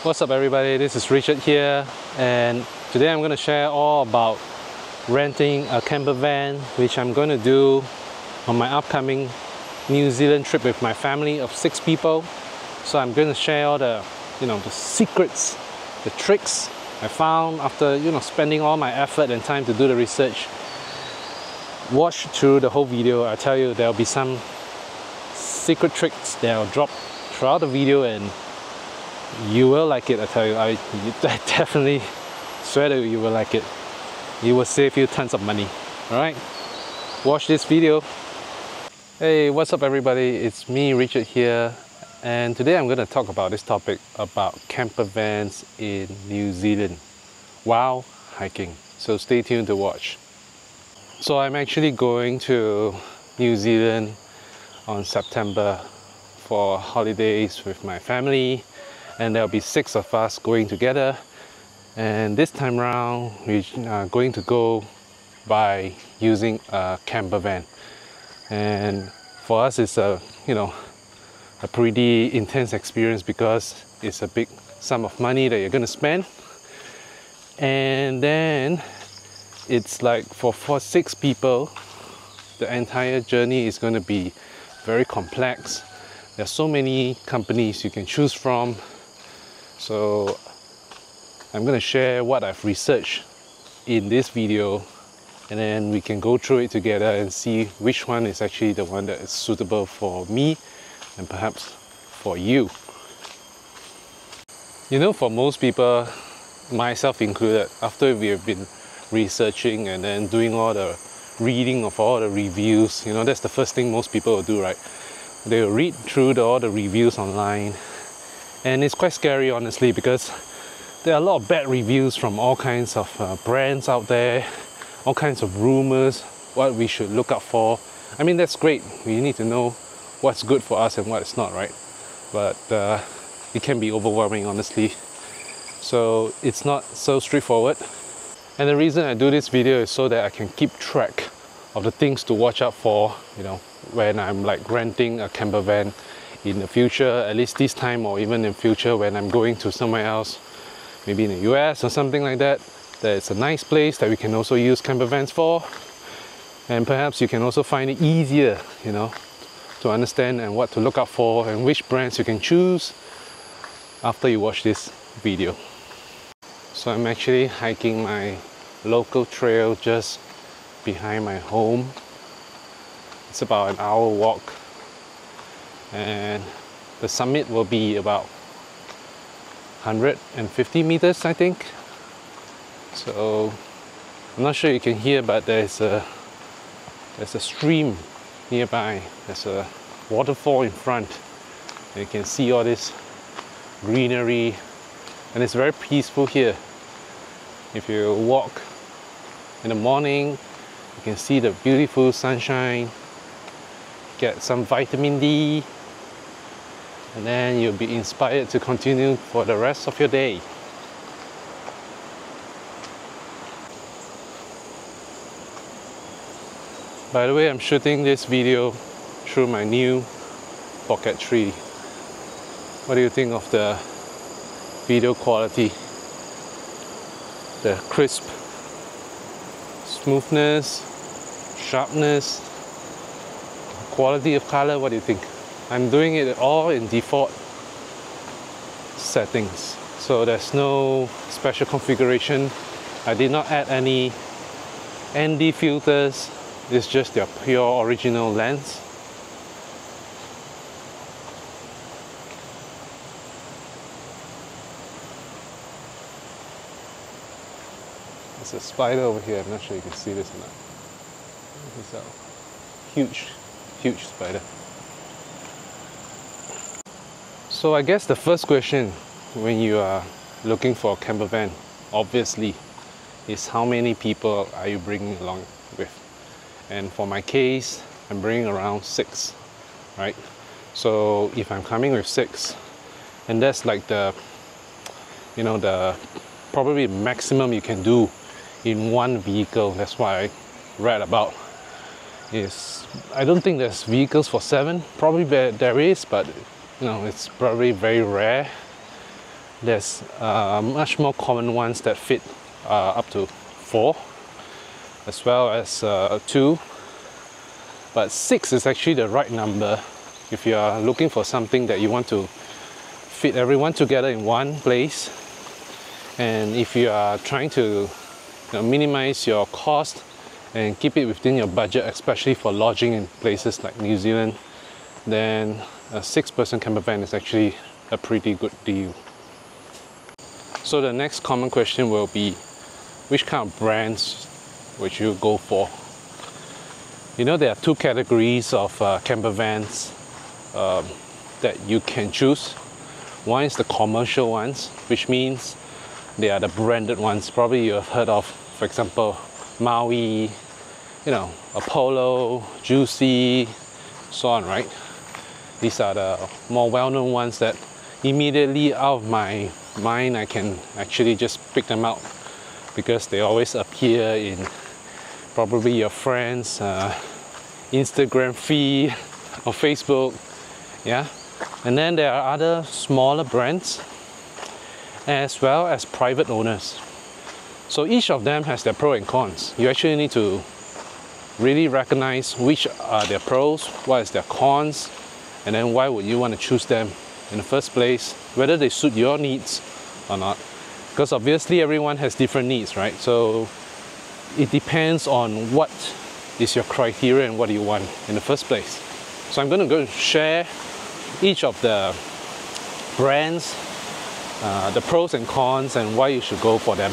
What's up everybody, this is Richard here, and today I'm going to share all about renting a camper van, which I'm going to do on my upcoming New Zealand trip with my family of 6 people. So I'm going to share all the the secrets, the tricks I found after spending all my effort and time to do the research. Watch through the whole video. I tell you, there'll be some secret tricks that I'll drop throughout the video, and you will like it. I tell you, I definitely swear that you will like it. It will save you tons of money. Alright, watch this video. Hey, what's up everybody, it's me Richard here, and today I'm going to talk about this topic about camper vans in New Zealand while hiking. So stay tuned to watch. So I'm actually going to New Zealand on September for holidays with my family, and there'll be 6 of us going together. And this time around we are going to go by using a camper van, and for us it's a a pretty intense experience because it's a big sum of money that you're going to spend. And then it's like for 6 people, the entire journey is going to be very complex. There's so many companies you can choose from. So I'm going to share what I've researched in this video, and then we can go through it together and see which one is actually the one that is suitable for me and perhaps for you. For most people, myself included, after we have been researching and then doing all the reading of all the reviews, that's the first thing most people will do, right? They will read through all the reviews online. And it's quite scary, honestly, because there are a lot of bad reviews from all kinds of brands out there, all kinds of rumors, what we should look out for. I mean, that's great. We need to know what's good for us and what's not, right? But it can be overwhelming, honestly. So it's not so straightforward. And the reason I do this video is so that I can keep track of the things to watch out for, when I'm like renting a camper van in the future, at least this time, or even in future when I'm going to somewhere else, maybe in the US or something like that, that it's a nice place that we can also use camper vans for. And perhaps you can also find it easier, to understand and what to look out for and which brands you can choose after you watch this video. So I'm actually hiking my local trail just behind my home. It's about an hour walk, and the summit will be about 150 meters, I think. So I'm not sure you can hear, but there's a stream nearby. There's a waterfall in front, and you can see all this greenery, and it's very peaceful here. If you walk in the morning, you can see the beautiful sunshine, get some vitamin D, and then you'll be inspired to continue for the rest of your day. By the way, I'm shooting this video through my new Pocket 3. What do you think of the video quality? The crisp, smoothness, sharpness, quality of color, what do you think? I'm doing it all in default settings, so there's no special configuration. I did not add any ND filters. It's just their pure original lens. There's a spider over here. I'm not sure you can see this or not. It's a huge spider. So I guess the first question when you are looking for a camper van, obviously, is how many people are you bringing along with? And for my case, I'm bringing around 6, right? So if I'm coming with 6, and that's like the probably maximum you can do in one vehicle. That's what I read about. I don't think there's vehicles for 7. Probably there is, but it's probably very rare. There's much more common ones that fit up to 4, as well as 2, but 6 is actually the right number if you are looking for something that you want to fit everyone together in one place, and if you are trying to minimize your cost and keep it within your budget, especially for lodging in places like New Zealand, then a 6-person camper van is actually a pretty good deal. So the next common question will be, which kind of brands would you go for? You know, there are 2 categories of camper vans that you can choose. One is the commercial ones, which means they are the branded ones. Probably you have heard of, for example, Maui, Apollo, Juicy, so on, right? These are the more well-known ones that immediately out of my mind I can actually just pick them out because they always appear in probably your friends' Instagram feed or Facebook, yeah. And then there are other smaller brands as well as private owners. So each of them has their pros and cons. You actually need to really recognize which are their pros, what is their cons, and then why would you want to choose them in the first place, whether they suit your needs or not. Because obviously everyone has different needs, right? So it depends on what is your criteria and what do you want in the first place. So I'm going to go share each of the brands, the pros and cons, and why you should go for them.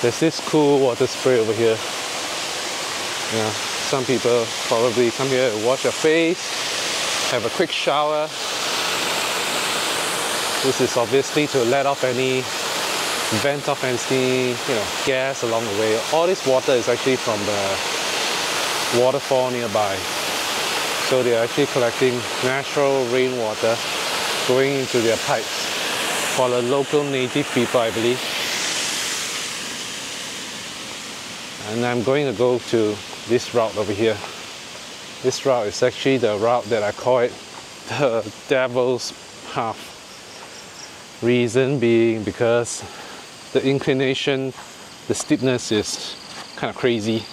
There's this cool water spray over here. Yeah, some people probably come here to wash your face, have a quick shower. This is obviously to let off any, vent off any, gas along the way. All this water is actually from the waterfall nearby. So they're actually collecting natural rainwater going into their pipes for the local native people, I believe. And I'm going to go to this route over here. This route is actually the route that I call it the devil's path. Reason being because the inclination, the steepness is kind of crazy.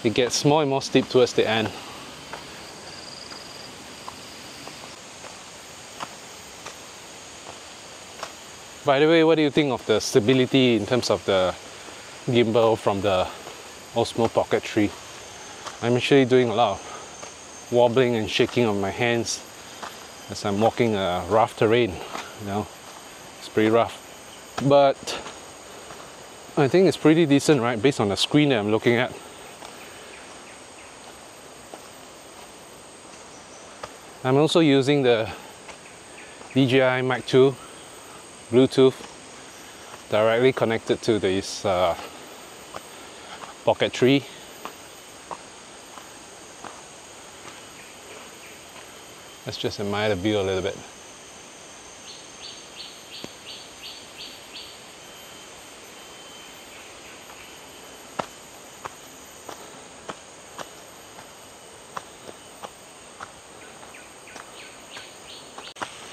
It gets more and more steep towards the end. By the way, what do you think of the stability in terms of the gimbal from the Osmo Pocket 3? I'm actually doing a lot of wobbling and shaking of my hands as I'm walking a rough terrain. It's pretty rough, but I think it's pretty decent, right, based on the screen that I'm looking at. I'm also using the DJI Mic 2 Bluetooth directly connected to this Pocket 3. Let's just admire the view a little bit.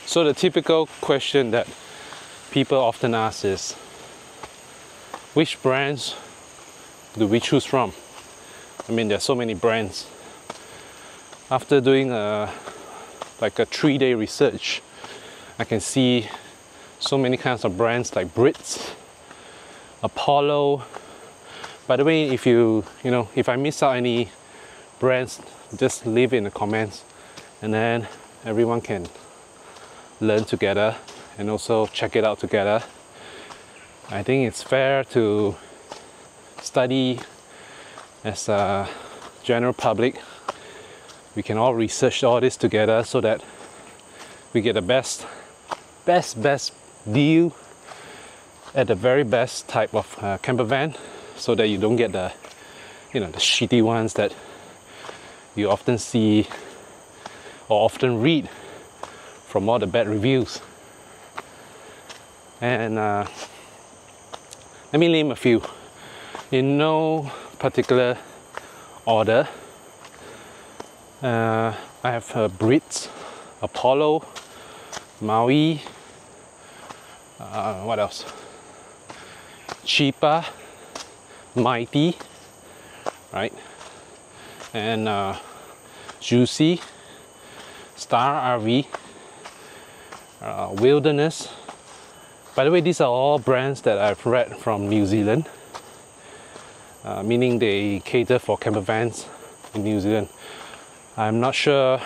So the typical question that people often ask is, which brands do we choose from? I mean, there's so many brands. After doing like a 3-day research, I can see so many kinds of brands like Brits, Apollo. By the way, if if I miss out any brands, just leave it in the comments, and then everyone can learn together and also check it out together. I think it's fair to study as a general public. We can all research all this together so that we get the best deal at the very best type of camper van, so that you don't get the the shitty ones that you often see or often read from all the bad reviews. And let me name a few in no particular order. I have Brits, Apollo, Maui, what else? Chipa, Mighty, right? And Juicy, Star RV, Wilderness. By the way, these are all brands that I've read from New Zealand, meaning they cater for camper vans in New Zealand. I'm not sure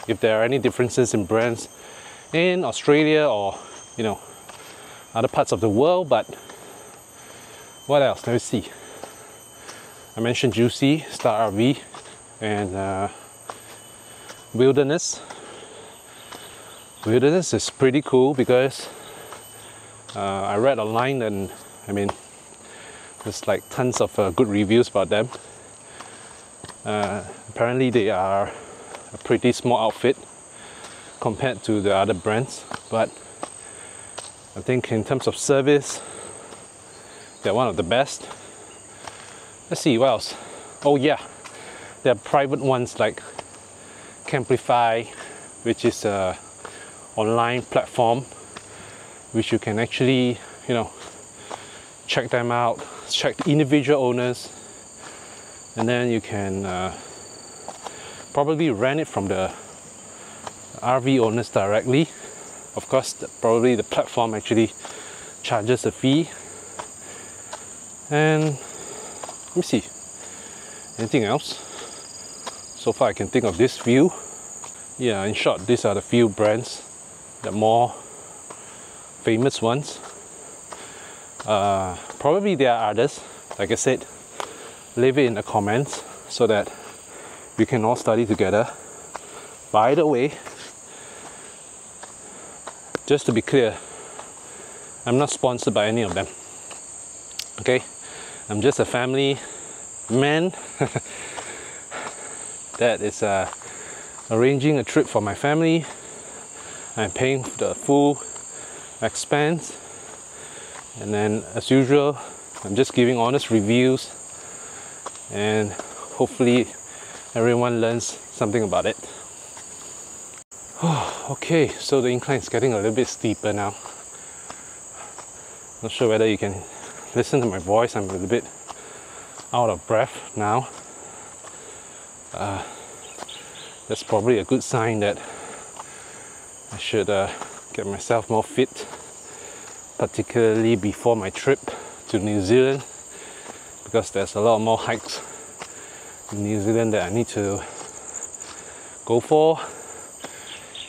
if there are any differences in brands in Australia or, you know, other parts of the world, but what else? Let me see. I mentioned Juicy, Star RV, and Wilderness. Wilderness is pretty cool because I read online, and I mean, there's like tons of good reviews about them. Apparently they are a pretty small outfit compared to the other brands, but I think in terms of service, they're one of the best. Let's see, what else? Oh yeah, there are private ones like Camplify, which is a online platform which you can actually, you know, check them out, check the individual owners, and then you can probably rent it from the RV owners directly. Of course, probably the platform actually charges a fee. And let me see, anything else? So far I can think of this few. Yeah, in short, these are the few brands, the more famous ones. Probably there are others. Like I said, leave it in the comments so that we can all study together. By the way, just to be clear, I'm not sponsored by any of them. Okay, I'm just a family man that is arranging a trip for my family. I'm paying the full expense, and then as usual, I'm just giving honest reviews, and hopefully everyone learns something about it. Okay, so the incline is getting a little bit steeper now. Not sure whether you can listen to my voice. I'm a little bit out of breath now. That's probably a good sign that I should get myself more fit, particularly before my trip to New Zealand, because there's a lot more hikes in New Zealand that I need to go for,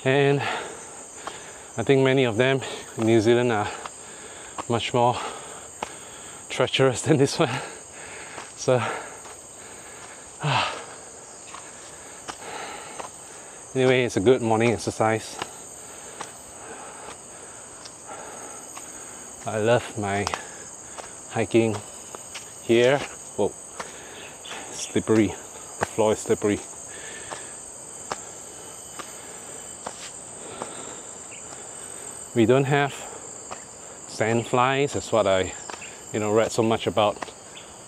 and I think many of them in New Zealand are much more treacherous than this one. So anyway, it's a good morning exercise. I love my hiking here. Whoa, slippery. The floor is slippery. We don't have sand flies. That's what I, read so much about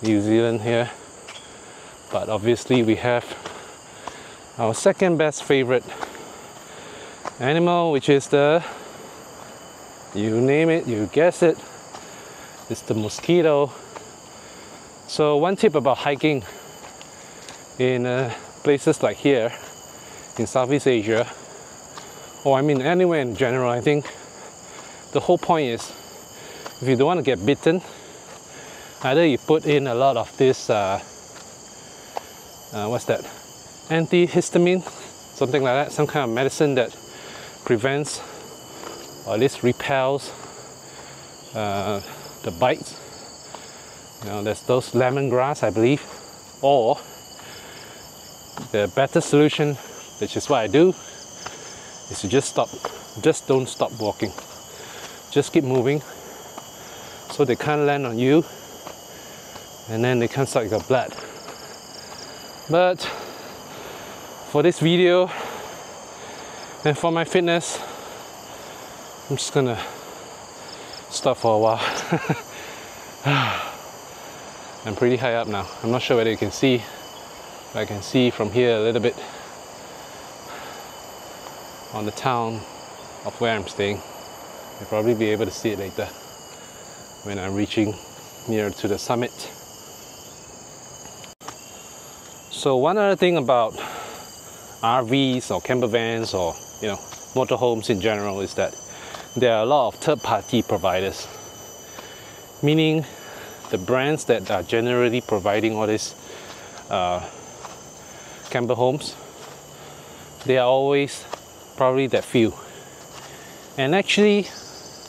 New Zealand here. But obviously we have our second best favorite animal, which is you name it, you guess it, it's the mosquito. So one tip about hiking in places like here in Southeast Asia, or I mean anywhere in general, I think the whole point is, if you don't want to get bitten, either you put in a lot of this what's that, antihistamine, something like that, some kind of medicine that prevents or at least repels the bites. There's those lemongrass, I believe. Or the better solution, which is what I do, is to just don't stop walking. Just keep moving so they can't land on you, and then they can't suck your blood. But for this video and for my fitness, I'm just gonna stop for a while. I'm pretty high up now. I'm not sure whether you can see, but I can see from here a little bit. on the town of where I'm staying. You'll probably be able to see it later when I'm reaching near to the summit. So one other thing about RVs or camper vans or motorhomes in general is that there are a lot of third-party providers, meaning the brands that are generally providing all these camper homes, they are always probably that few, and actually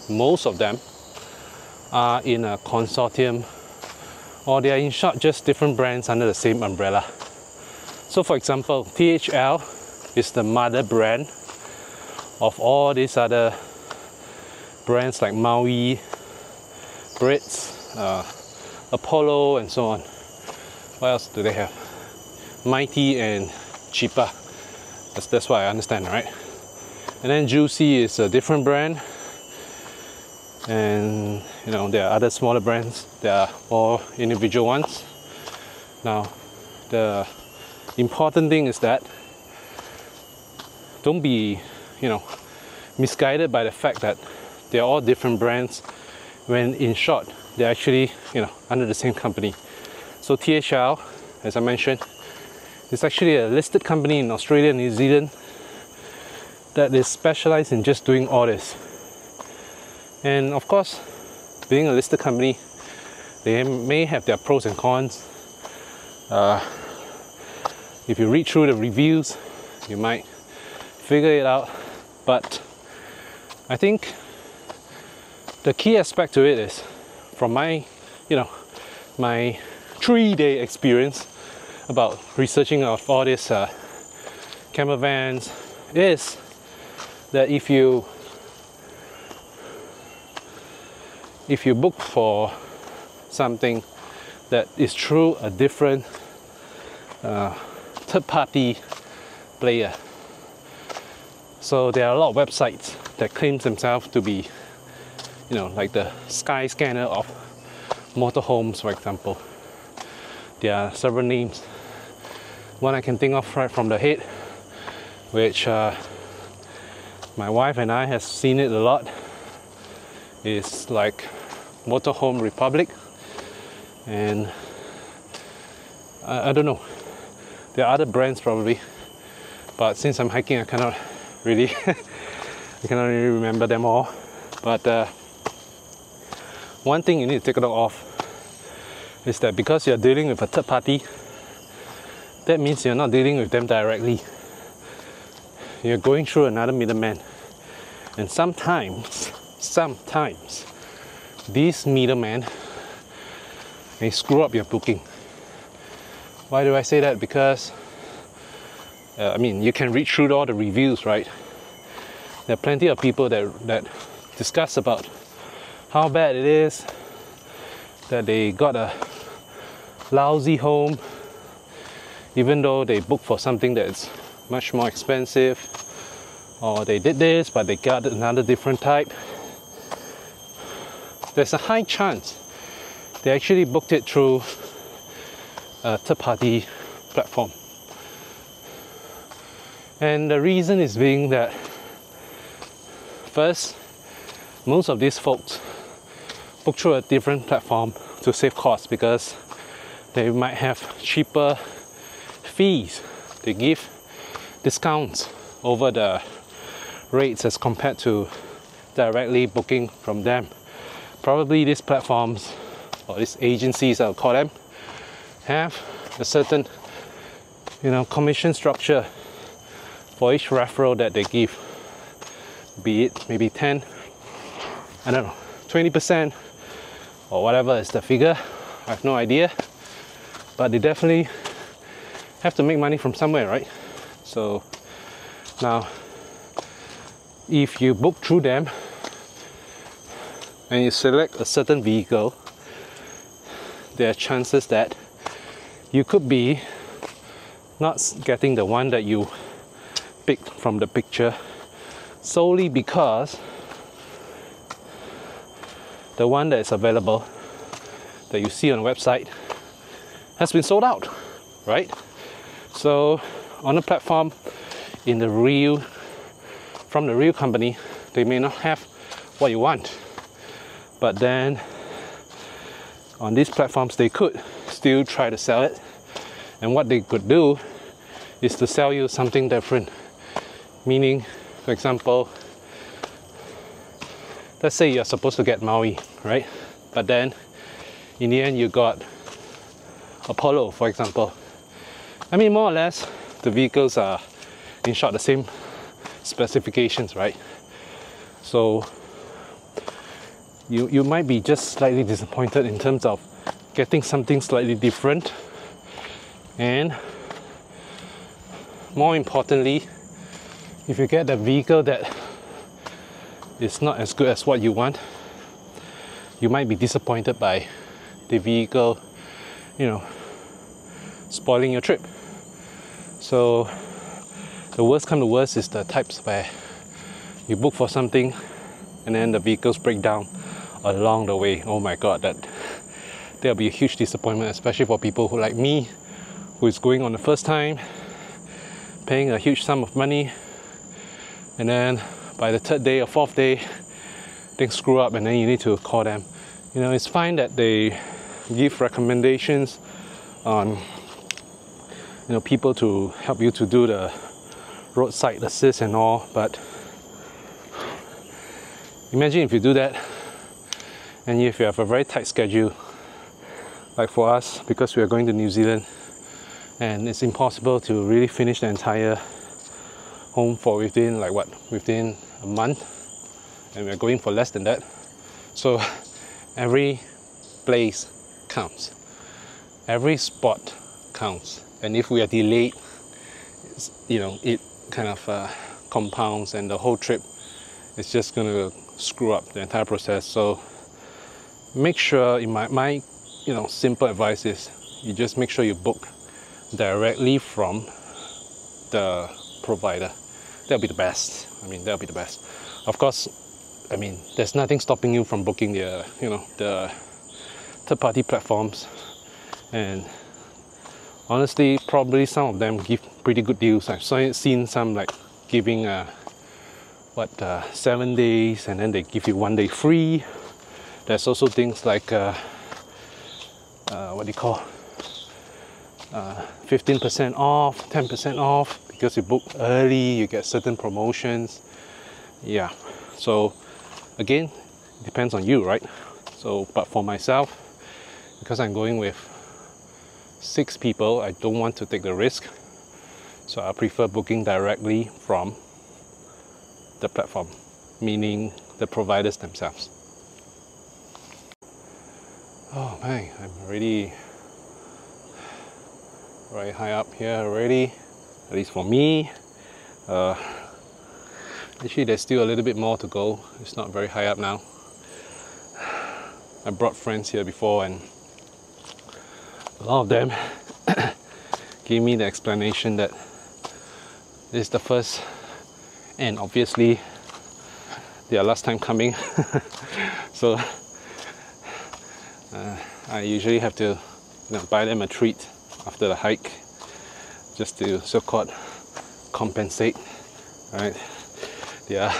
most of them are in a consortium, or they are in short just different brands under the same umbrella. So for example, THL is the mother brand of all these other brands like Maui, Brits, Apollo, and so on. What else do they have? Mighty and Cheaper. That's what I understand, right? And then Juicy is a different brand, and there are other smaller brands. They are all individual ones. Now, the important thing is that don't be misguided by the fact that they're all different brands, when in short they're actually under the same company. So THL, as I mentioned, is actually a listed company in Australia and New Zealand that is specialized in just doing all this. And of course, being a listed company, they may have their pros and cons. If you read through the reviews, you might figure it out. But I think the key aspect to it is, from my, my 3-day experience about researching of all these camper vans, is that if you book for something that is through a different third-party player, so there are a lot of websites that claim themselves to be like the Sky Scanner of motorhomes, for example. There are several names. One I can think of right from the head, which my wife and I have seen it a lot, is like Motorhome Republic, and I don't know, there are other brands probably, but since I'm hiking I cannot really remember them all. But one thing you need to take note of is that because you're dealing with a third party, that means you're not dealing with them directly. You're going through another middleman, and sometimes these middlemen may screw up your booking. Why do I say that? Because you can read through all the reviews, right? There are plenty of people that discuss about how bad it is, that they got a lousy home even though they booked for something that's much more expensive, or they did this but they got another different type. There's a high chance they actually booked it through a third-party platform. And the reason is being that, first, most of these folks book through a different platform to save costs, because they might have cheaper fees. They give discounts over the rates as compared to directly booking from them. Probably these platforms, or these agencies I'll call them, have a certain commission structure for each referral that they give, be it maybe 10, 20%, or whatever is the figure. I have no idea, but they definitely have to make money from somewhere, right? So now, if you book through them and you select a certain vehicle, there are chances that you could be not getting the one that you picked from the picture, solely because the one that is available that you see on the website has been sold out, right? So on the platform, in the real from the real company, they may not have what you want. But then on these platforms, they could still try to sell it. And what they could do is to sell you something different. Meaning, for example, let's say you're supposed to get Maui, right? But then in the end you got Apollo, for example. I mean, more or less, the vehicles are in short the same specifications, right? So you might be just slightly disappointed in terms of getting something slightly different, and more importantly, if you get a vehicle that is not as good as what you want, you might be disappointed by the vehicle, you know, spoiling your trip. So the worst come to worst is the types where you book for something and then the vehicles break down along the way. Oh my god, that'll be a huge disappointment, especially for people who like me, who is going on the first time, paying a huge sum of money, and then by the third day or fourth day things screw up and then you need to call them. You know, it's fine that they give recommendations on, you know, people to help you to do the roadside assist and all, but imagine if you do that and if you have a very tight schedule, like for us, because we are going to New Zealand and it's impossible to really finish the entire home for within within a month, and we're going for less than that. So every place counts, every spot counts, and if we are delayed, you know, it kind of compounds and the whole trip is just going to screw up the entire process. So make sure, in my you know, simple advice is you just make sure you book directly from the provider. That'll be the best. I mean, that'll be the best. Of course, I mean, there's nothing stopping you from booking the, you know, the third-party platforms, and honestly, probably some of them give pretty good deals. I've seen some like giving 7 days and then they give you 1 day free. There's also things like what do you call 15% off, 10% off, because you book early, you get certain promotions. Yeah, so again, it depends on you, right? So, but for myself, because I'm going with 6 people, I don't want to take the risk, so I prefer booking directly from the platform, meaning the providers themselves. Oh man, I'm already very high up here already, at least for me. Actually, there's still a little bit more to go. It's not very high up now. I brought friends here before and a lot of them gave me the explanation that this is the first and obviously their last time coming. So I usually have to, you know, buy them a treat after the hike, just to so-called compensate, right, their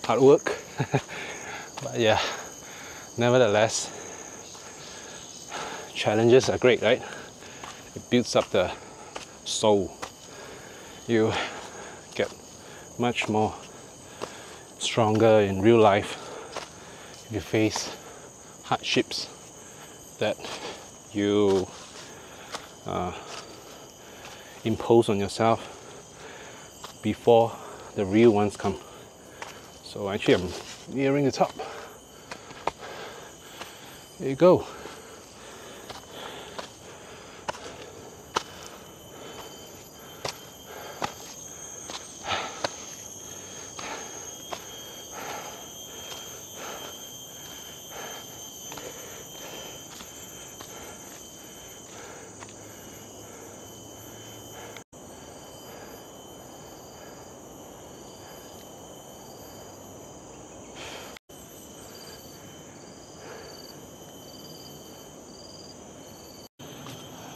hard work. But yeah, nevertheless, challenges are great, right? It builds up the soul. You get much more stronger in real life if you face hardships that you impose on yourself before the real ones come. So actually I'm nearing the top. There you go.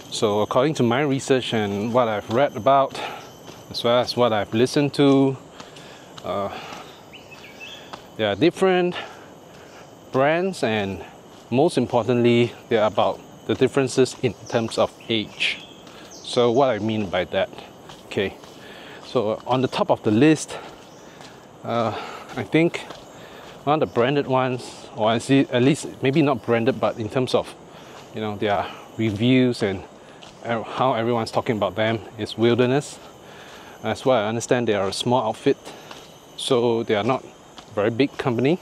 So according to my research and what I've read about, as well as what I've listened to, There are different brands, and most importantly, they are about the differences in terms of age. So what I mean by that, okay, so on the top of the list, I think one of the branded ones, or I see at least maybe not branded, but in terms of, you know, their reviews and how everyone's talking about them, is Wilderness. As well, I understand they are a small outfit, so they are not a very big company.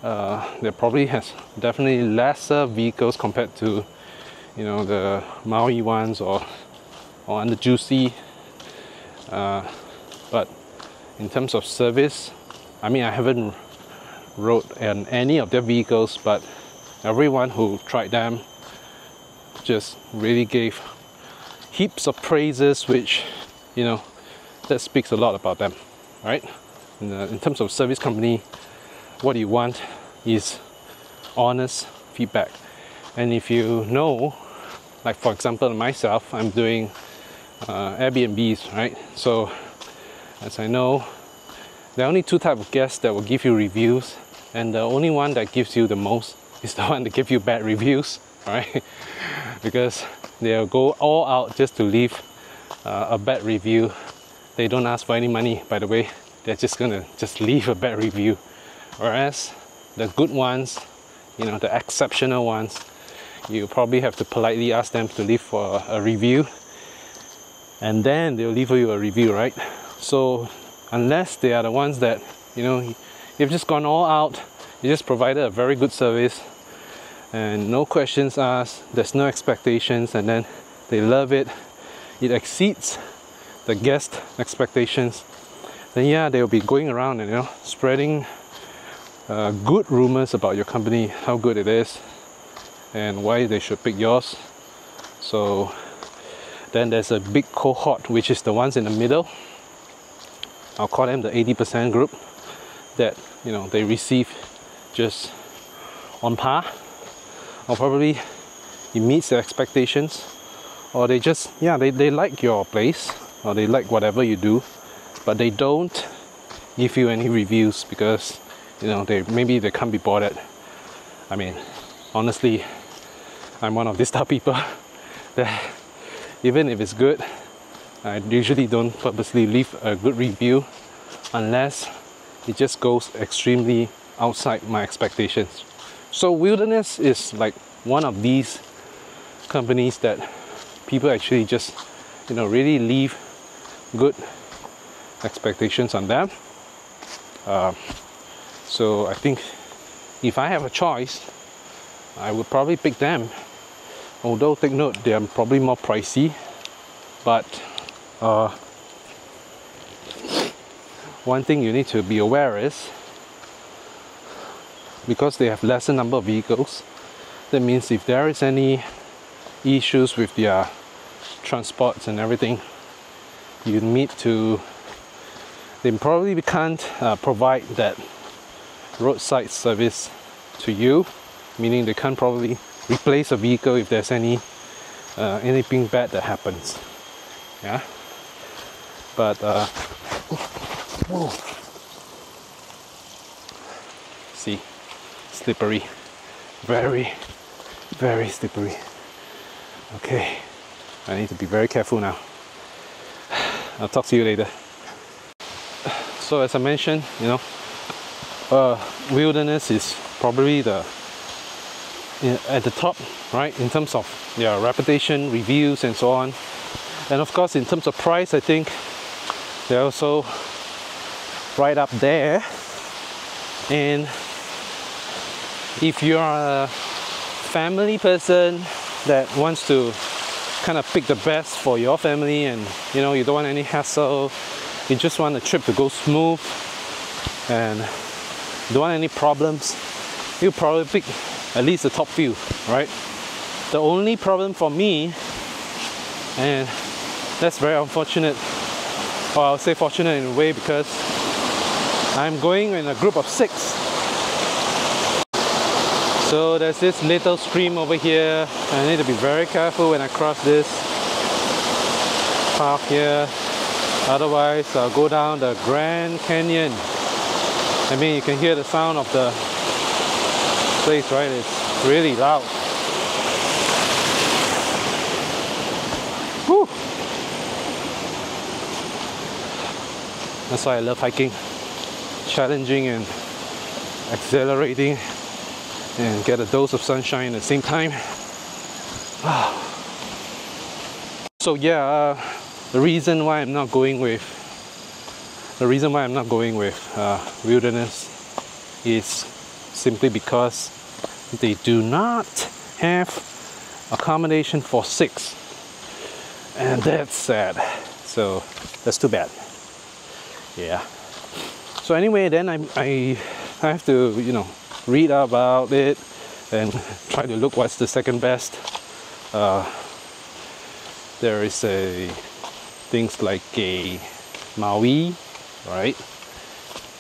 They probably has definitely lesser vehicles compared to, you know, the Maui ones or under Juicy. But in terms of service, I mean, I haven't rode in any of their vehicles, but everyone who tried them just really gave heaps of praises, which, you know, that speaks a lot about them, right? In terms of service company, what you want is honest feedback. And if you know, like for example myself, I'm doing Airbnbs, right? So as I know, there are only two types of guests that will give you reviews, and the only one that gives you the most is the one that gives you bad reviews, right? Because they'll go all out just to leave a bad review. They don't ask for any money, by the way. They're just gonna leave a bad review. Whereas the good ones, you know, the exceptional ones, you probably have to politely ask them to leave for a review, and then they'll leave you a review, right? So unless they are the ones that, you know, you've just gone all out, you just provided a very good service and no questions asked, there's no expectations, and then they love it, it exceeds the guest expectations, then yeah, they'll be going around and, you know, spreading good rumors about your company, how good it is and why they should pick yours. So then there's a big cohort, which is the ones in the middle. I'll call them the 80% group, that, you know, they receive just on par, or probably it meets their expectations, or they just, yeah, they like your place, or they like whatever you do, but they don't give you any reviews because, you know, maybe they can't be bothered. I mean, honestly, I'm one of these type of people that even if it's good, I usually don't purposely leave a good review unless it just goes extremely outside my expectations. So Wilderness is like one of these companies that people actually just, you know, really leave good expectations on them. So I think if I have a choice, I would probably pick them. Although take note, they are probably more pricey, but one thing you need to be aware is, because they have lesser number of vehicles, that means if there is any issues with their transports and everything, you need to, they probably can't provide that roadside service to you, meaning they can't probably replace a vehicle if there's anything bad that happens. Yeah, but whoa. See, slippery, very slippery. Okay, I need to be very careful now. I'll talk to you later. So as I mentioned, you know, Wilderness is probably at the top, right, in terms of their reputation, reviews and so on. And of course, in terms of price, I think they're also right up there. And if you're a family person that wants to kind of pick the best for your family, and you know, you don't want any hassle, you just want a trip to go smooth and don't want any problems, you probably pick at least the top few, right? The only problem for me, and that's very unfortunate, or I'll say fortunate in a way, because I'm going in a group of 6. So there's this little stream over here. I need to be very careful when I cross this path here. Otherwise, I'll go down the Grand Canyon. I mean, you can hear the sound of the place, right? It's really loud. Whew. That's why I love hiking. Challenging and exhilarating, and get a dose of sunshine at the same time. So yeah, the reason why I'm not going with wilderness is simply because they do not have accommodation for 6, and that's sad. So that's too bad. Yeah. So anyway, then I have to, you know, read about it and try to look what's the second best. There is things like a Maui, right?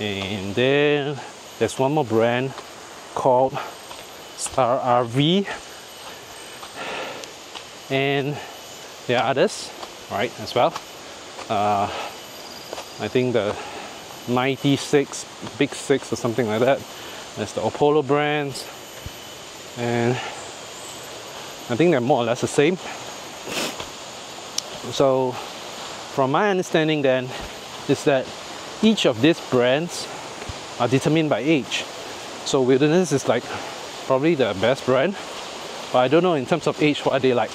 And then there's one more brand called Star RV, and there are others, right, as well. I think the Mighty 6, Big 6 or something like that. There's the Apollo brands, and I think they're more or less the same. So from my understanding then, is that each of these brands are determined by age. So Wilderness is like probably the best brand, but I don't know in terms of age what are they like.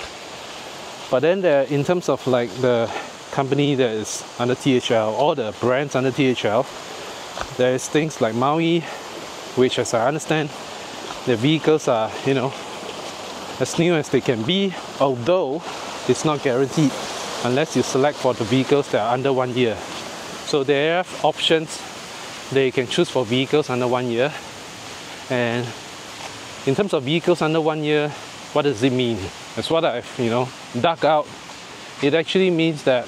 But then in terms of like the company that is under THL, all the brands under THL, there's things like Maui, which as I understand, the vehicles are, you know, as new as they can be, although it's not guaranteed unless you select for the vehicles that are under 1 year. So they have options they can choose for vehicles under 1 year. And in terms of vehicles under 1 year, what does it mean? That's what I've, you know, dug out. It actually means that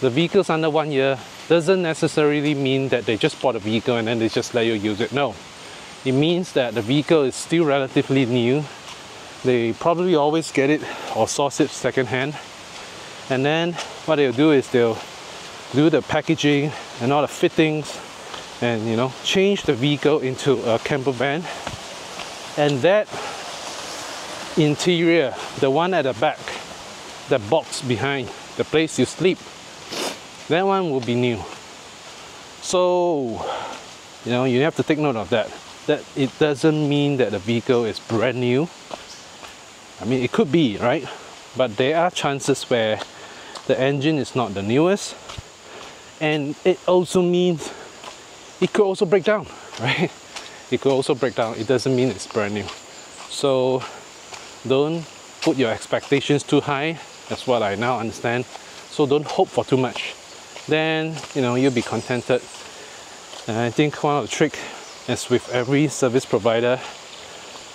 the vehicles under 1 year doesn't necessarily mean that they just bought a vehicle and then they just let you use it. No, it means that the vehicle is still relatively new. They probably always get it or source it secondhand, and then what they'll do is they'll do the packaging and all the fittings, and, you know, change the vehicle into a camper van. And that interior, the one at the back, the box behind, the place you sleep, that one will be new. So, you know, you have to take note of that. That it doesn't mean that the vehicle is brand new. I mean, it could be, right? But there are chances where the engine is not the newest, and it also means it could also break down, right? It could also break down. It doesn't mean it's brand new. So don't put your expectations too high. That's what I now understand. So don't hope for too much. Then, you know, you'll be contented. And I think one of the tricks, as with every service provider,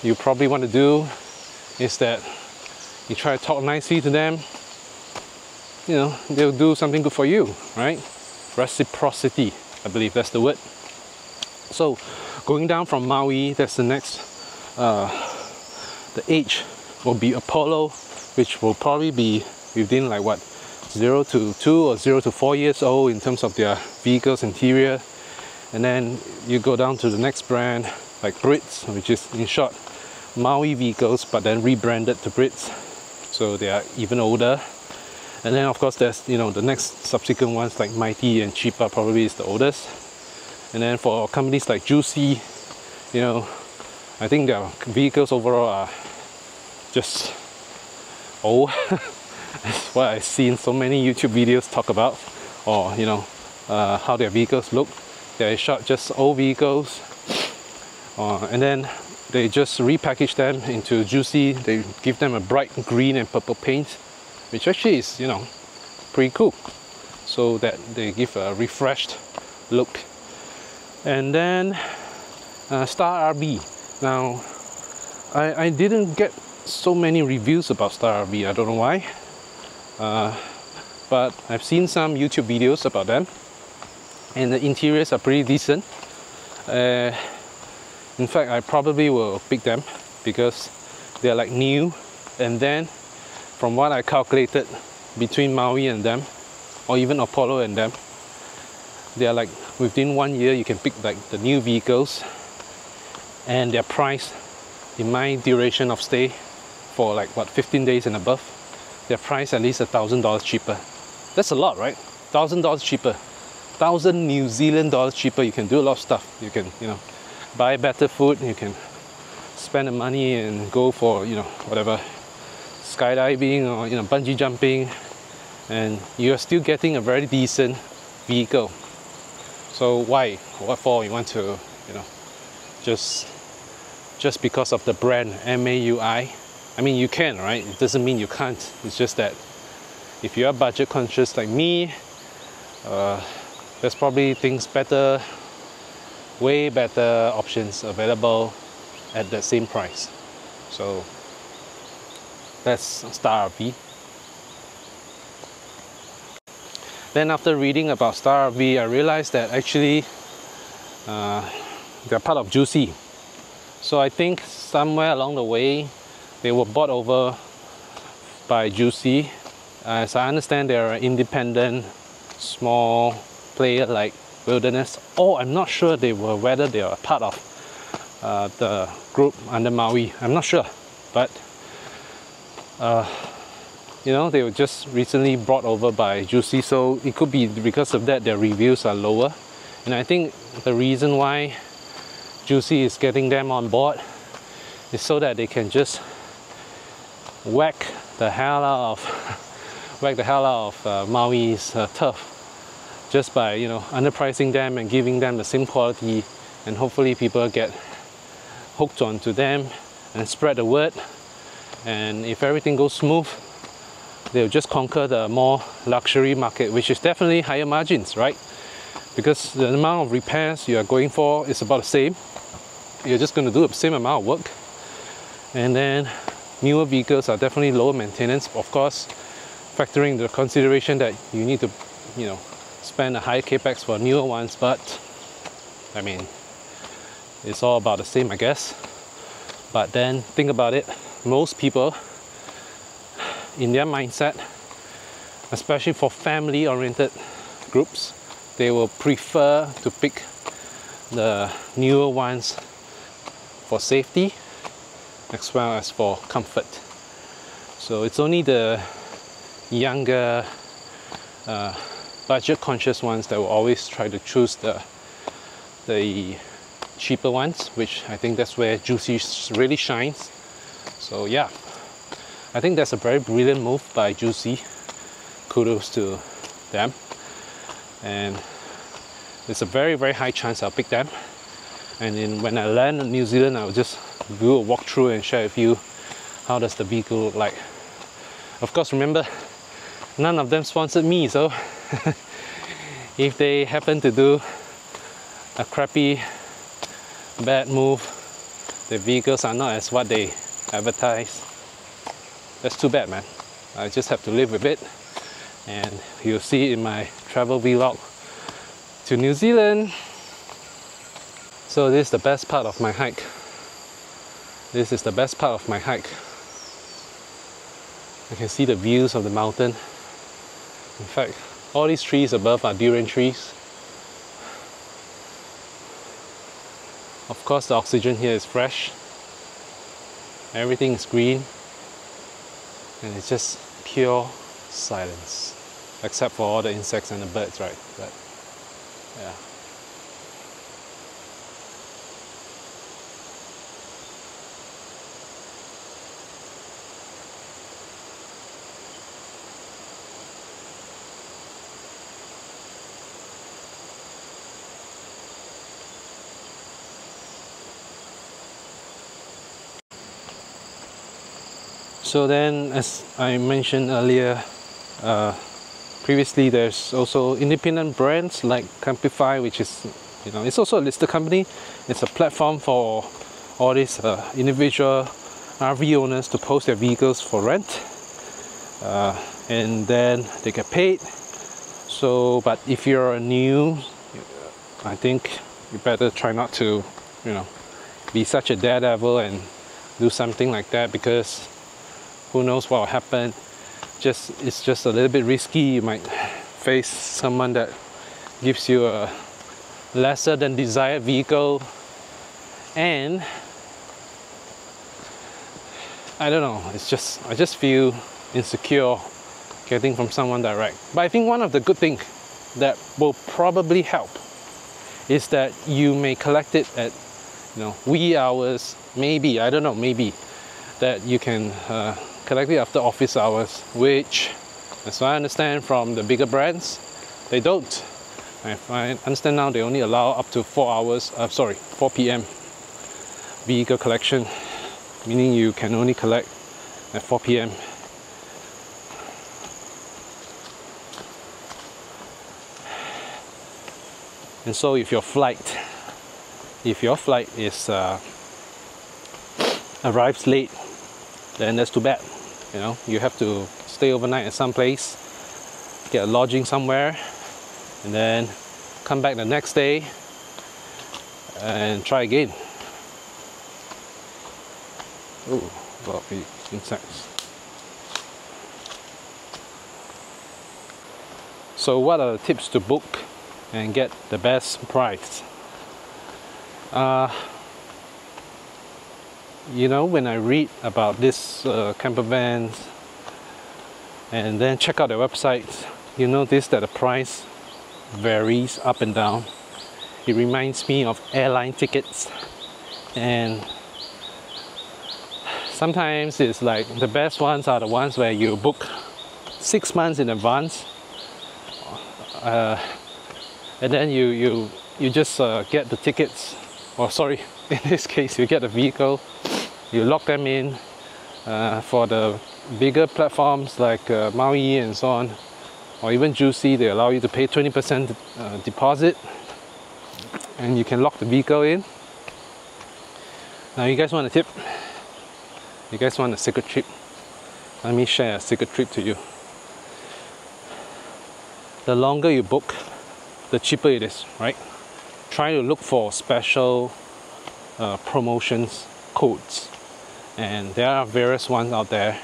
you probably want to do is that you try to talk nicely to them. You know, they'll do something good for you, right? Reciprocity, I believe that's the word. So going down from Maui, that's the next, the age will be Apollo, which will probably be within like what, 0 to 2 or 0 to 4 years old in terms of their vehicles interior. And then you go down to the next brand like Brits, which is in short Maui vehicles, but then rebranded to Brits, so they are even older. And then of course there's, you know, the next subsequent ones like Mighty and Cheaper probably is the oldest. And then for companies like Juicy, you know, I think their vehicles overall are just old. That's what I've seen so many YouTube videos talk about, or, you know, how their vehicles look. They're shot just old vehicles, and then they just repackage them into Juicy. They give them a bright green and purple paint, which actually is, you know, pretty cool, so that they give a refreshed look. And then Star RV. Now I didn't get so many reviews about Star RV. I don't know why, but I've seen some YouTube videos about them, and the interiors are pretty decent. In fact, I probably will pick them because they're like new. And then from what I calculated between Maui and them, or even Apollo and them, They are like within 1 year you can pick like the new vehicles, and their price in my duration of stay for like what 15 days and above, their price at least $1,000 cheaper. That's a lot, right? $1,000 cheaper, 1,000 New Zealand dollars cheaper. You can do a lot of stuff. You can, you know, buy better food. You can spend the money and go for, you know, whatever, skydiving or, you know, bungee jumping, and you're still getting a very decent vehicle. So why? What for you want to, you know, just because of the brand MAUI? I mean, you can, right? It doesn't mean you can't. It's just that if you are budget conscious like me, there's probably things better, way better options available at the same price. So that's Star RV. Then after reading about Star RV, I realized that actually they're part of Juicy. So I think somewhere along the way they were bought over by Juicy. As I understand, they're an independent small player like Wilderness. Oh, I'm not sure whether they are part of the group under Maui. I'm not sure, but you know, they were just recently brought over by Juicy, so it could be because of that their reviews are lower. And I think the reason why Juicy is getting them on board is so that they can just whack the hell out of Maui's turf, just by, you know, underpricing them and giving them the same quality, and hopefully people get hooked onto them and spread the word. And if everything goes smooth, they'll just conquer the more luxury market, which is definitely higher margins, right? Because the amount of repairs you are going for is about the same. You're just going to do the same amount of work. And then newer vehicles are definitely lower maintenance, of course, factoring the consideration that you need to, you know, spend a high capex for newer ones. But I mean, it's all about the same, I guess. But then think about it, most people in their mindset, especially for family oriented groups, they will prefer to pick the newer ones for safety as well as for comfort. So it's only the younger budget conscious ones that will always try to choose the cheaper ones, which I think that's where Juicy really shines. So yeah, I think that's a very brilliant move by Juicy. Kudos to them. And there's a very, very high chance I'll pick them. And then when I land in New Zealand, I'll just do a walkthrough and share with you how does the vehicle look like. Of course, remember, none of them sponsored me, so if they happen to do a crappy, bad move, the vehicles are not as what they advertise, that's too bad, man. I just have to live with it, and you'll see it in my travel vlog to New Zealand. So this is the best part of my hike. This is the best part of my hike. I can see the views of the mountain. In fact, all these trees above are durian trees. Of course, the oxygen here is fresh. Everything is green. And it's just pure silence. Except for all the insects and the birds, right? But yeah. So then, as I mentioned earlier, previously, there's also independent brands like Campify, which is, you know, it's also a listed company. It's a platform for all these individual RV owners to post their vehicles for rent, and then they get paid. So, but if you're new, I think you better try not to, you know, be such a daredevil and do something like that, because who knows what will happen. It's just a little bit risky. You might face someone that gives you a lesser than desired vehicle, and I don't know, I just feel insecure getting from someone direct. But I think one of the good things that will probably help is that you may collect it at, you know, wee hours, maybe, I don't know, maybe that you can collect it after office hours, which, as I understand from the bigger brands, they don't. I understand now they only allow up to 4 p.m. vehicle collection, meaning you can only collect at 4 p.m. And so if your flight is arrives late, then that's too bad. You know, you have to stay overnight at some place, get a lodging somewhere, and then come back the next day and try again. Ooh, a lot of insects. So what are the tips to book and get the best price? You know, when I read about this camper vans and then check out their websites, you notice that the price varies up and down. It reminds me of airline tickets, and sometimes it's like the best ones are the ones where you book 6 months in advance, and then you just get the tickets, or sorry, in this case you get the vehicle, you lock them in. For the bigger platforms like Maui and so on, or even Juicy, they allow you to pay 20% deposit, and you can lock the vehicle in. Now you guys want a tip? You guys want a secret trip? Let me share a secret trip to you. The longer you book, the cheaper it is, right? Try to look for special promotions, codes, and there are various ones out there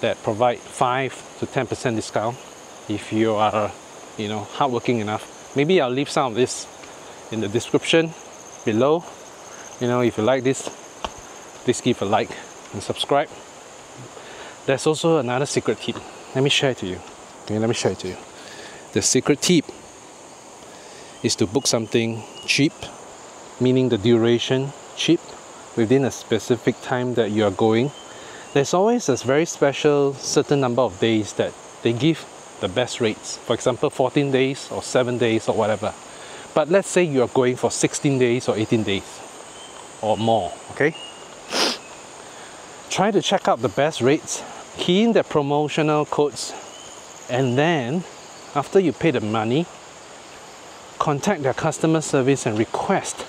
that provide 5 to 10% discount if you are, you know, hardworking enough. Maybe I'll leave some of this in the description below. You know, if you like this, please give a like and subscribe. There's also another secret tip. Let me share it to you. Okay, let me share it to you. The secret tip is to book something cheap, meaning the duration cheap, within a specific time that you are going. There's always a very special certain number of days that they give the best rates. For example, 14 days or 7 days or whatever. But let's say you are going for 16 days or 18 days or more, okay? Try to check out the best rates, key in the promotional codes, and then after you pay the money, contact their customer service and request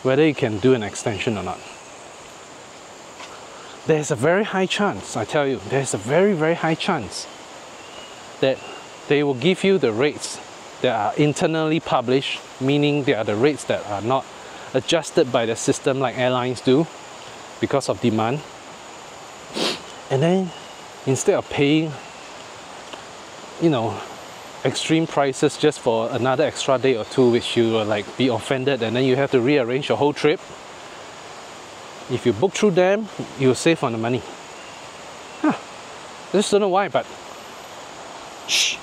whether you can do an extension or not. There's a very high chance, I tell you, there's a very, very high chance that they will give you the rates that are internally published, meaning they are the rates that are not adjusted by the system like airlines do because of demand. And then instead of paying, you know, extreme prices just for another extra day or two, which you will like be offended and then you have to rearrange your whole trip, if you book through them, you'll save on the money. I just don't know why, but shh,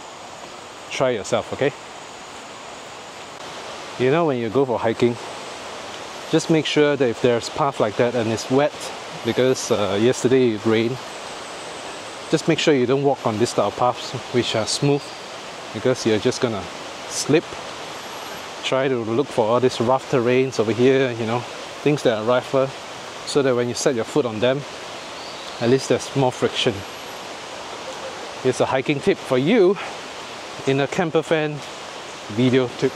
try yourself, okay? You know, when you go for hiking, just make sure that if there's path like that and it's wet because yesterday it rained, just make sure you don't walk on this type of paths which are smooth, because you're just gonna slip. Try to look for all these rough terrains over here, you know, things that are rougher, so that when you set your foot on them, at least there's more friction. Here's a hiking tip for you in a camper van video tip.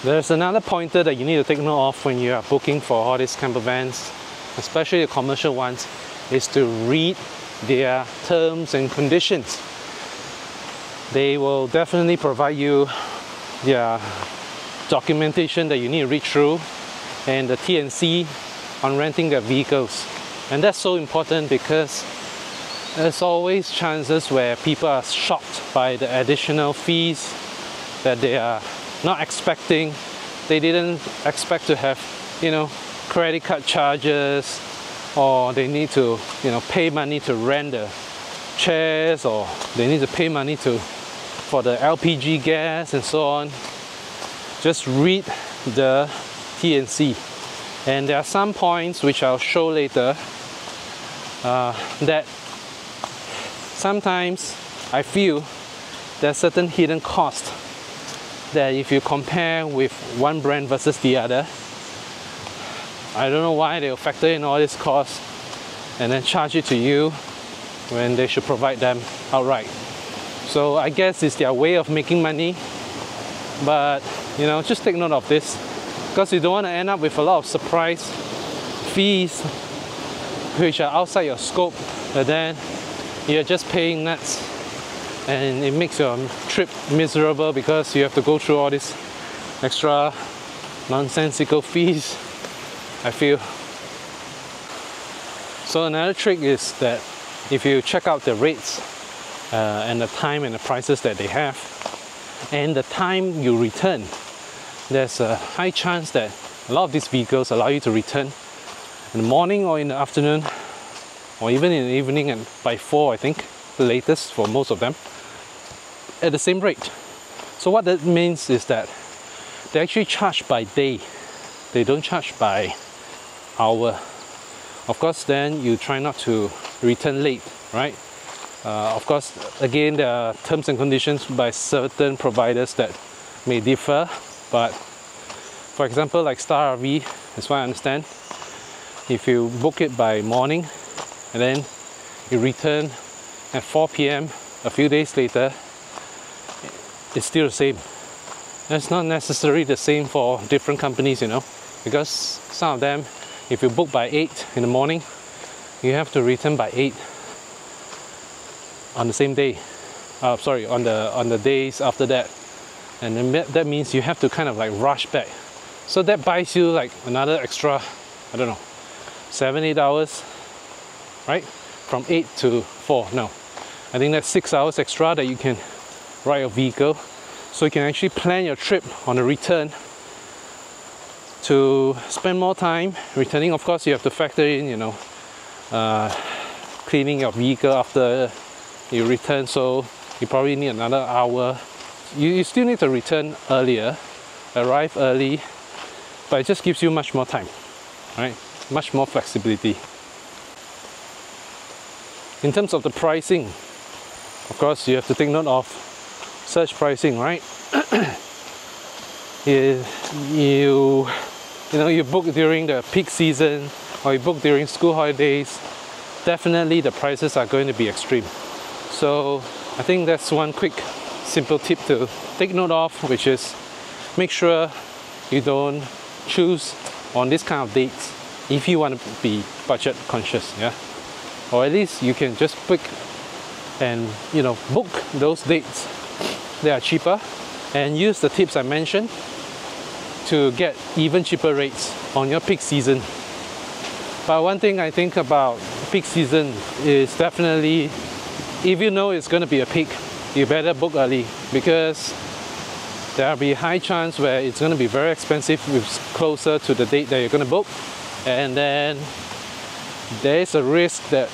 There's another pointer that you need to take note of when you are booking for all these camper vans, especially the commercial ones, is to read their terms and conditions. They will definitely provide you their documentation that you need to read through and the T&C on renting their vehicles. And that's so important because there's always chances where people are shocked by the additional fees that they are not expecting. They didn't expect to have, you know, credit card charges, or they need to, you know, pay money to rent the chairs, or they need to pay money for the LPG gas and so on. Just read the T&C. And there are some points which I'll show later that sometimes I feel there's certain hidden costs that if you compare with one brand versus the other, I don't know why they'll factor in all these costs and then charge it to you when they should provide them outright. So I guess it's their way of making money, but you know, just take note of this, because you don't want to end up with a lot of surprise fees which are outside your scope, and then you're just paying nuts and it makes your trip miserable because you have to go through all these extra nonsensical fees, I feel. So another trick is that if you check out the rates and the time and the prices that they have and the time you return, there's a high chance that a lot of these vehicles allow you to return in the morning or in the afternoon, or even in the evening, and by 4, I think, the latest for most of them, at the same rate. So what that means is that they actually charge by day. They don't charge by hour. Of course, then you try not to return late, right? Of course, again, there are terms and conditions by certain providers that may differ, but for example, like Star RV, as far as I understand, if you book it by morning and then you return at 4 p.m. a few days later, it's still the same. It's not necessarily the same for different companies, you know, because some of them, if you book by 8 in the morning, you have to return by 8 on the same day. Sorry, on the days after that. And then that means you have to kind of like rush back. So that buys you like another extra, I don't know, 7-8 hours, right? From 8 to 4. No, I think that's 6 hours extra that you can ride your vehicle. So you can actually plan your trip on the return to spend more time returning. Of course, you have to factor in, you know, cleaning your vehicle after you return, so you probably need another hour. You still need to return earlier, arrive early, but it just gives you much more time, right? Much more flexibility. In terms of the pricing, of course, you have to take note of surge pricing, right? You book during the peak season, or you book during school holidays, definitely the prices are going to be extreme. So I think that's one quick simple tip to take note of, which is make sure you don't choose on this kind of dates if you want to be budget conscious, yeah? Or at least you can just pick and, you know, book those dates that are cheaper and use the tips I mentioned to get even cheaper rates on your peak season. But one thing I think about peak season is definitely, if you know it's going to be a peak, you better book early, because there'll be a high chance where it's going to be very expensive closer to the date that you're going to book, and then there's a risk that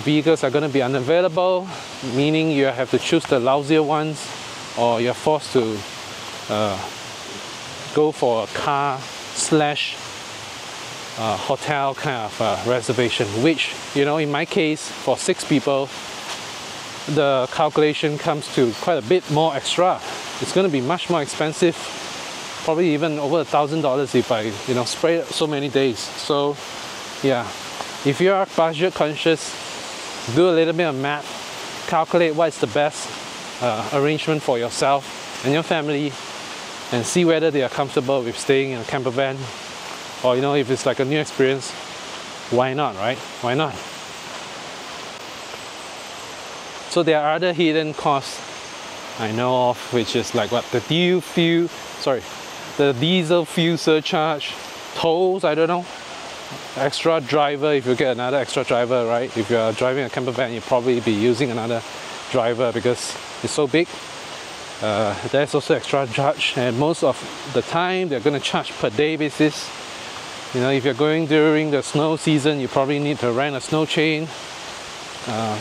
vehicles are going to be unavailable, meaning you have to choose the lousier ones, or you're forced to go for a car slash hotel kind of reservation, which, you know, in my case, for 6 people, the calculation comes to quite a bit more extra. It's going to be much more expensive, probably even over $1,000 if I, you know, spread it so many days. So yeah, if you are budget conscious, do a little bit of math, calculate what is the best arrangement for yourself and your family, and see whether they are comfortable with staying in a camper van, or, you know, if it's like a new experience, why not, right? Why not? So there are other hidden costs I know of, which is like what, the diesel fuel surcharge, tolls, I don't know, extra driver, if you get another extra driver, right? If you are driving a camper van, you'll probably be using another driver because it's so big. There's also extra charge, and most of the time they're going to charge per day basis. You know, if you're going during the snow season, you probably need to rent a snow chain.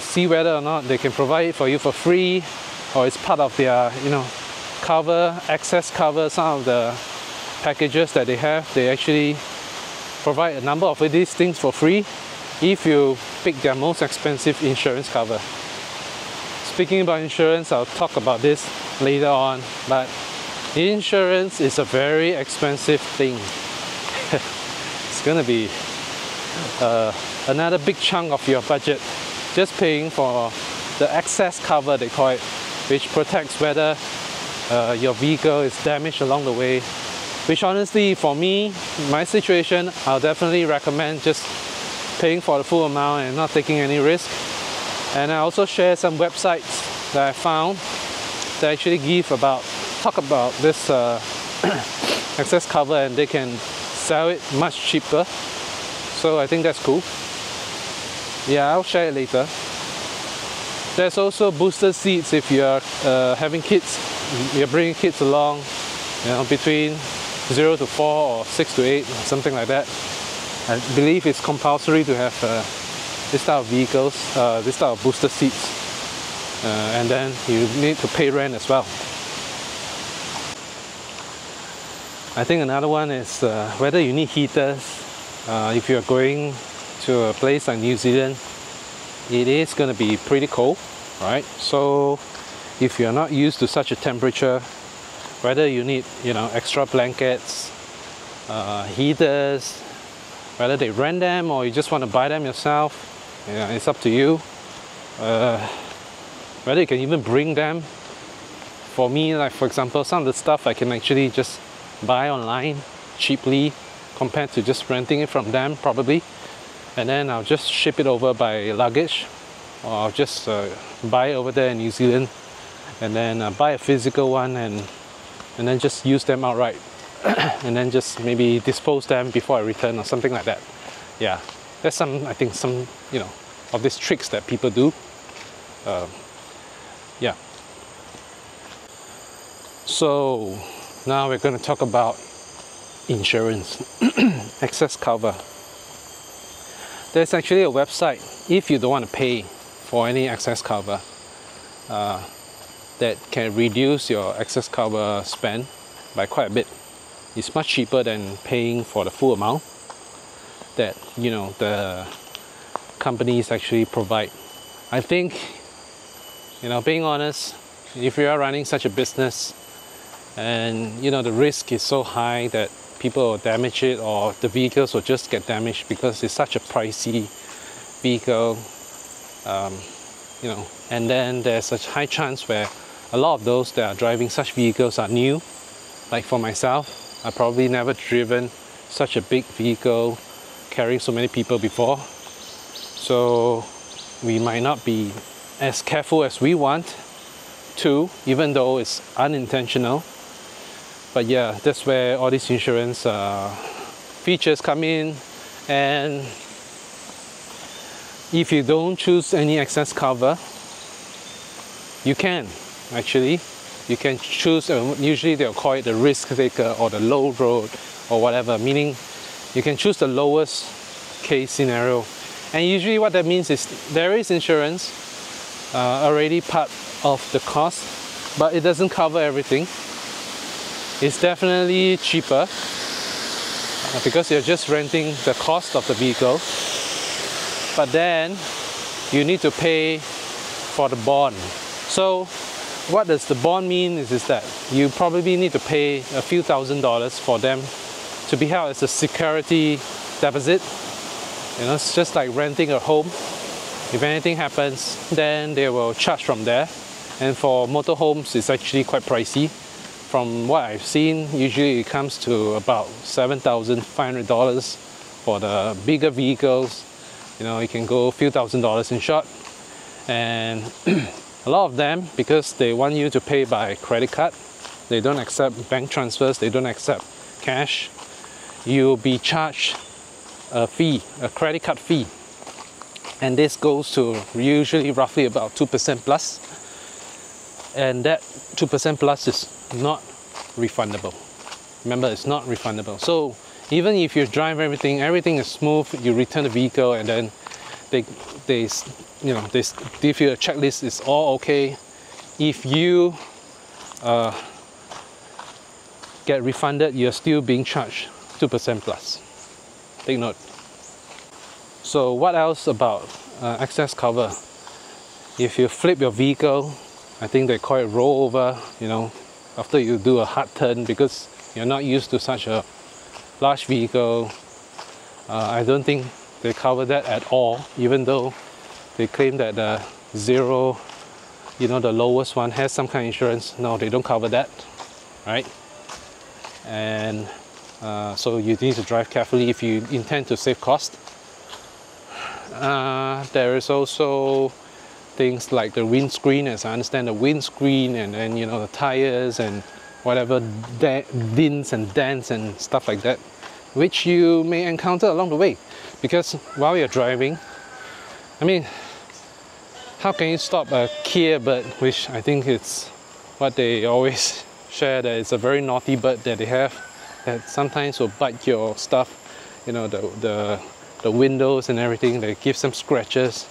See whether or not they can provide it for you for free, or it's part of their, you know, cover, access cover. Some of the packages that they have, they actually provide a number of these things for free if you pick their most expensive insurance cover. Speaking about insurance, I'll talk about this later on, but insurance is a very expensive thing. It's gonna be another big chunk of your budget, just paying for the excess cover, they call it, which protects whether your vehicle is damaged along the way. Which honestly, for me, my situation, I'll definitely recommend just paying for the full amount and not taking any risk. And I also share some websites that I found that actually talk about this excess cover, and they can sell it much cheaper. So I think that's cool. Yeah, I'll share it later. There's also booster seats if you're having kids, you're bringing kids along, you know, between 0 to 4 or 6 to 8, something like that. I believe it's compulsory to have this type of vehicles, this type of booster seats, and then you need to pay rent as well. I think another one is whether you need heaters. If you're going to a place like New Zealand, it is going to be pretty cold, right? So if you're not used to such a temperature, whether you need, you know, extra blankets, heaters, whether they rent them or you just want to buy them yourself, yeah, it's up to you. Whether you can even bring them. For me, like for example, some of the stuff I can actually just buy online cheaply compared to just renting it from them probably, and then I'll just ship it over by luggage, or I'll just buy it over there in New Zealand and then buy a physical one and then just use them outright and then just maybe dispose them before I return or something like that. Yeah, there's some, I think some, you know, of these tricks that people do. Yeah. So now we're going to talk about insurance. Excess cover. There's actually a website, if you don't want to pay for any excess cover, that can reduce your excess cover spend by quite a bit. It's much cheaper than paying for the full amount that, you know, the companies actually provide. I think, you know, being honest, if you are running such a business and, you know, the risk is so high that people will damage it, or the vehicles will just get damaged because it's such a pricey vehicle, you know, and then there's such high chance where a lot of those that are driving such vehicles are new. Like for myself, I've probably never driven such a big vehicle carrying so many people before, so we might not be as careful as we want to, even though it's unintentional. But yeah, that's where all these insurance features come in. And if you don't choose any excess cover, you can actually. You can choose, usually they'll call it the risk taker or the low road or whatever, meaning you can choose the lowest case scenario. And usually what that means is there is insurance already part of the cost, but it doesn't cover everything. It's definitely cheaper because you're just renting the cost of the vehicle, but then you need to pay for the bond. So what does the bond mean is that you probably need to pay a few $1,000s for them to be held as a security deposit. You know, it's just like renting a home. If anything happens, then they will charge from there. And for motorhomes, it's actually quite pricey. From what I've seen, usually it comes to about $7,500 for the bigger vehicles. You know, it can go a few $1,000s in short. And a lot of them, because they want you to pay by credit card, they don't accept bank transfers, they don't accept cash, you'll be charged a fee, a credit card fee, and this goes to usually roughly about 2% plus, and that 2% plus is not refundable. Remember, it's not refundable. So even if you drive everything is smooth, you return the vehicle, and then they give you a checklist, it's all okay. If you get refunded, you're still being charged 2% plus. Take note. So what else about excess cover? If you flip your vehicle, I think they call it rollover, after you do a hard turn, because you're not used to such a large vehicle. I don't think they cover that at all, even though they claim that the zero, the lowest one has some kind of insurance. No, they don't cover that, right? And so you need to drive carefully if you intend to save cost. There is also things like the windscreen, as I understand, the windscreen, and then the tires and whatever dints and dents and stuff like that, which you may encounter along the way. Because while you're driving, I mean, how can you stop a Kia bird, which I think it's what they always share, that it's a very naughty bird that they have, that sometimes will bite your stuff, the windows and everything. They give some scratches.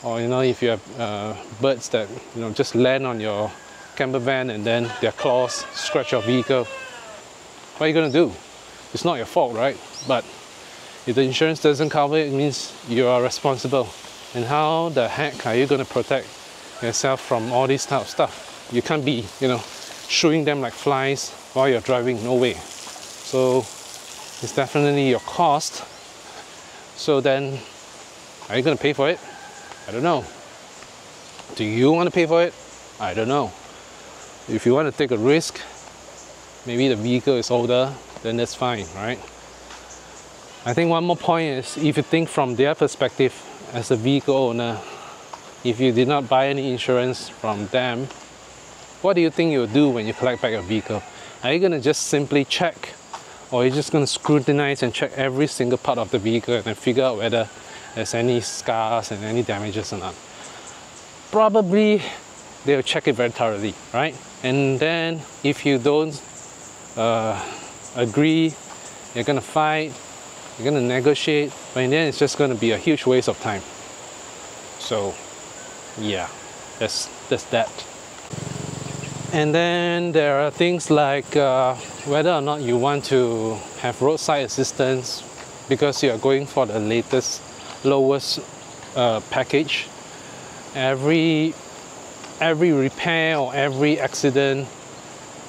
Or if you have birds that just land on your camper van and then their claws scratch your vehicle, what are you going to do? It's not your fault, right? But if the insurance doesn't cover it, it means you are responsible. And how the heck are you going to protect yourself from all this type of stuff? You can't be shooing them like flies while you're driving. No way. So it's definitely your cost. So then, are you going to pay for it? I don't know. Do you want to pay for it? I don't know. If you want to take a risk, maybe the vehicle is older, then that's fine, right? I think one more point is, if you think from their perspective as a vehicle owner, if you did not buy any insurance from them, what do you think you'll do when you collect back your vehicle? Are you going to just simply check, or are you just going to scrutinize and check every single part of the vehicle and figure out whether there's any scars and any damages or not? Probably they'll check it very thoroughly, right? And then if you don't agree, you're going to fight, you're going to negotiate, but in the end it's just going to be a huge waste of time. So yeah, that's that. And then there are things like whether or not you want to have roadside assistance because you are going for the lowest package. Every repair or every accident,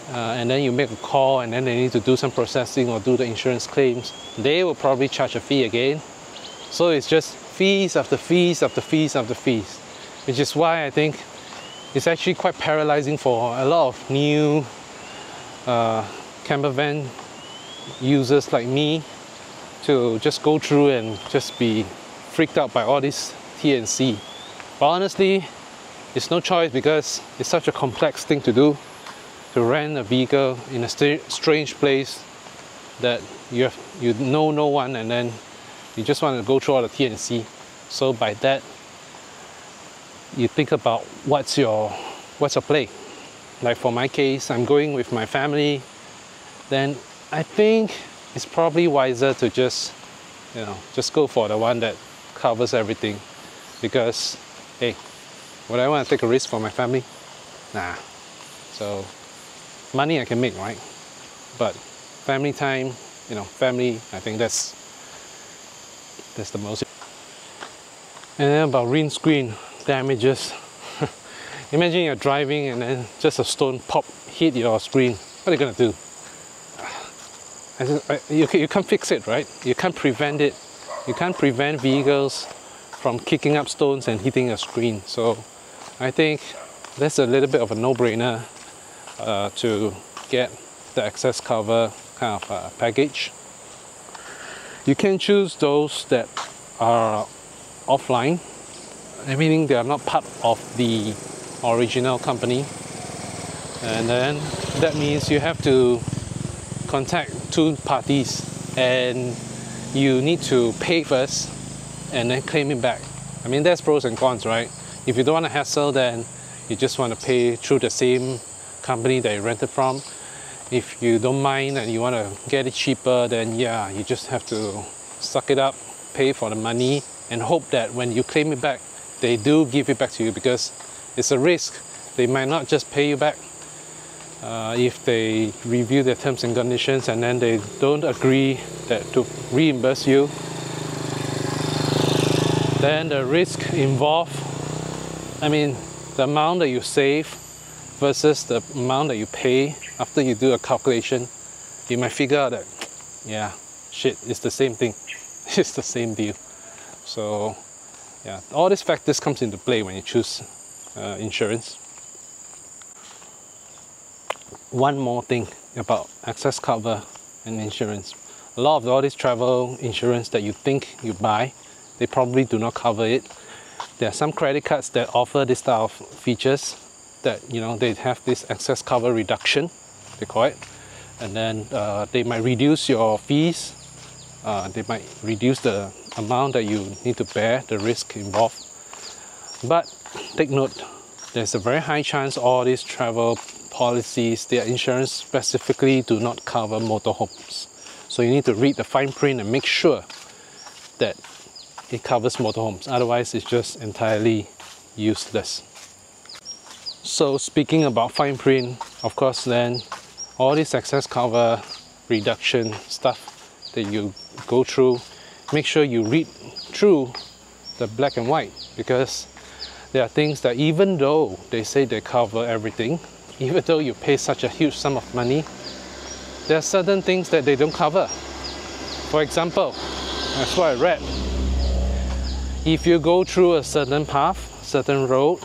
and then you make a call, and then they need to do some processing or do the insurance claims, they will probably charge a fee again. So it's just fees after fees after fees after fees, which is why I think it's actually quite paralyzing for a lot of new camper van users like me to just go through and just be freaked out by all this T&C. But honestly, it's no choice, because it's such a complex thing to do, to rent a vehicle in a strange place that you know no one, and then you just want to go through all the T&C. So by that, you think about what's your play. Like for my case, I'm going with my family, then I think it's probably wiser to just go for the one that covers everything. Because hey, would I want to take a risk for my family? Nah. So money I can make, right? But family time, family, I think that's the most. And then about windscreen damages. Imagine you're driving and then just a stone hit your screen. What are you gonna do? You can't fix it, right? You can't prevent it. You can't prevent vehicles from kicking up stones and hitting a screen. So I think that's a little bit of a no-brainer to get the excess cover kind of package. You can choose those that are offline, meaning they are not part of the original company, and then that means you have to contact two parties, and you need to pay first and then claim it back. I mean, there's pros and cons, right? If you don't want to hassle, then you just want to pay through the same company that you rented from. If you don't mind and you want to get it cheaper, then yeah, you just have to suck it up, pay for the money, and hope that when you claim it back, they do give it back to you, because it's a risk. They might not just pay you back. If they review their terms and conditions and then they don't agree to reimburse you, then the risk involved, I mean, the amount that you save versus the amount that you pay, after you do a calculation, you might figure out that, yeah, shit, it's the same thing. It's the same deal. So yeah, all these factors comes into play when you choose insurance. One more thing about excess cover and insurance. A lot of all this travel insurance that you think you buy, they probably do not cover it. There are some credit cards that offer this type of features that, you know, they have this excess cover reduction, they call it. And then they might reduce your fees. They might reduce the amount that you need to bear, the risk involved. But take note, there's a very high chance all these travel policies, their insurance specifically do not cover motorhomes. So you need to read the fine print and make sure that it covers motorhomes. Otherwise, it's just entirely useless. So speaking about fine print, of course, then all this excess cover reduction stuff that you go through, make sure you read through the black and white, because there are things that even though they say they cover everything, even though you pay such a huge sum of money, there are certain things that they don't cover. For example, that's what I read. If you go through a certain path, certain road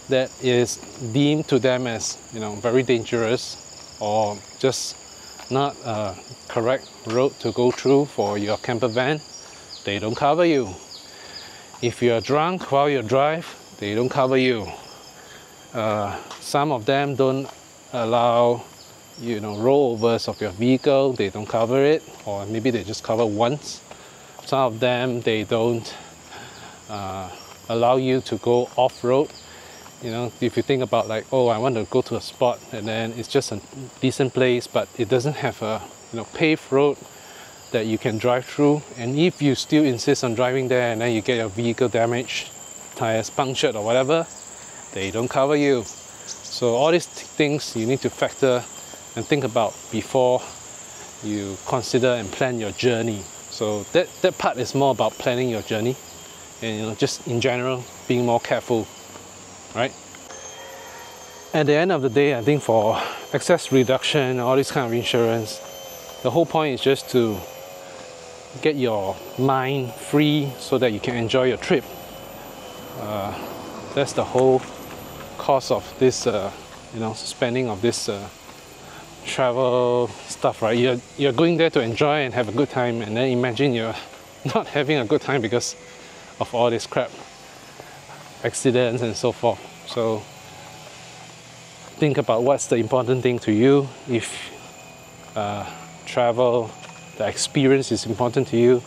that is deemed to them as, you know, very dangerous or just not a correct road to go through for your camper van, they don't cover you. If you're drunk while you drive, they don't cover you. Some of them don't allow, you know, rollovers of your vehicle, they don't cover it, or maybe they just cover once. Some of them, they don't allow you to go off-road. You know, if you think about like, oh, I want to go to a spot and then it's just a decent place, but it doesn't have a, you know, paved road that you can drive through. And if you still insist on driving there and then you get your vehicle damaged, tires punctured or whatever, they don't cover you. So all these things you need to factor and think about before you consider and plan your journey. So that part is more about planning your journey and, you know, just in general being more careful, right? At the end of the day, I think for excess reduction, all this kind of insurance, the whole point is just to get your mind free so that you can enjoy your trip. That's the whole cost of this, you know, spending of this travel stuff, right? You're going there to enjoy and have a good time, and then imagine you're not having a good time because of all this crap, accidents and so forth. So think about what's the important thing to you. If travel, the experience is important to you,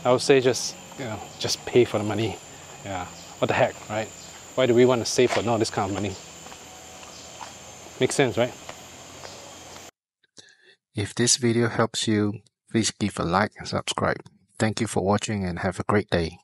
I would say just, you know, just pay for the money. Yeah, what the heck, right? Why do we want to save for all this kind of money? Makes sense, right? If this video helps you, please give a like and subscribe. Thank you for watching and have a great day.